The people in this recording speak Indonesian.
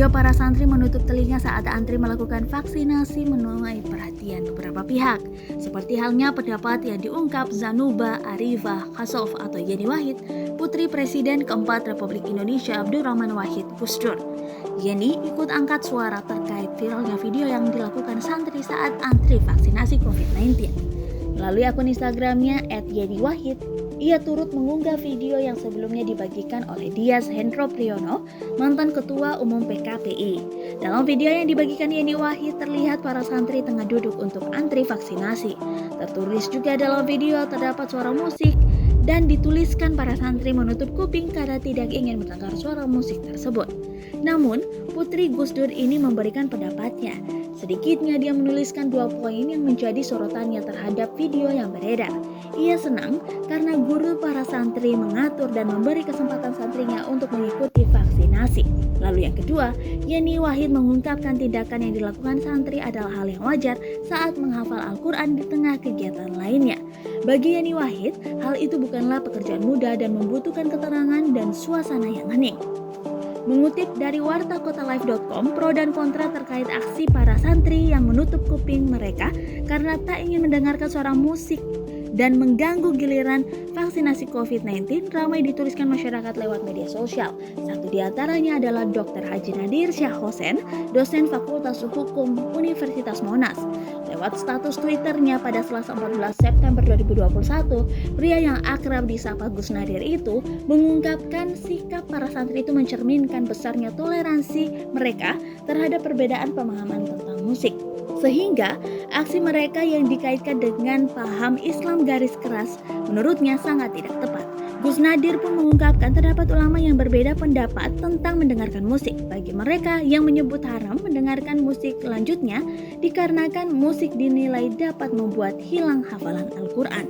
juga para santri menutup telinga saat antri melakukan vaksinasi menuai perhatian beberapa pihak. Seperti halnya pendapat yang diungkap Zanuba Arifah Khashof atau Yeni Wahid, putri Presiden keempat Republik Indonesia Abdurrahman Wahid Gus Dur. Yeni ikut angkat suara terkait viralnya video yang dilakukan santri saat antri vaksinasi COVID-19. Melalui akun Instagramnya @yeniwahid, ia turut mengunggah video yang sebelumnya dibagikan oleh Dias Hendro Priyono, mantan Ketua Umum PKPI. Dalam video yang dibagikan Yeni Wahid, terlihat para santri tengah duduk untuk antri vaksinasi. Tertulis juga dalam video terdapat suara musik dan dituliskan para santri menutup kuping karena tidak ingin mendengar suara musik tersebut. Namun, putri Gus Dur ini memberikan pendapatnya. Sedikitnya dia menuliskan 2 poin yang menjadi sorotannya terhadap video yang beredar. Ia senang karena guru para santri mengatur dan memberi kesempatan santrinya untuk mengikuti vaksinasi. Lalu yang kedua, Yeni Wahid mengungkapkan tindakan yang dilakukan santri adalah hal yang wajar saat menghafal Al-Quran di tengah kegiatan lainnya. Bagi Yeni Wahid, hal itu bukanlah pekerjaan mudah dan membutuhkan keterangan dan suasana yang hening. Mengutip dari wartakotalive.com, pro dan kontra terkait aksi para santri yang menutup kuping mereka karena tak ingin mendengarkan suara musik dan mengganggu giliran vaksinasi COVID-19 ramai dituliskan masyarakat lewat media sosial. Satu di antaranya adalah Dr. Haji Nadir Syah Hosen, dosen Fakultas Hukum Universitas Monas. Lewat status Twitternya pada Selasa 14 September 2021, pria yang akrab disapa Gus Nadir itu mengungkapkan sikap para santri itu mencerminkan besarnya toleransi mereka terhadap perbedaan pemahaman tentang musik. Sehingga aksi mereka yang dikaitkan dengan paham Islam garis keras menurutnya sangat tidak tepat. Gus Nadir pun mengungkapkan terdapat ulama yang berbeda pendapat tentang mendengarkan musik. Bagi mereka yang menyebut haram mendengarkan musik lanjutnya dikarenakan musik dinilai dapat membuat hilang hafalan Al-Quran.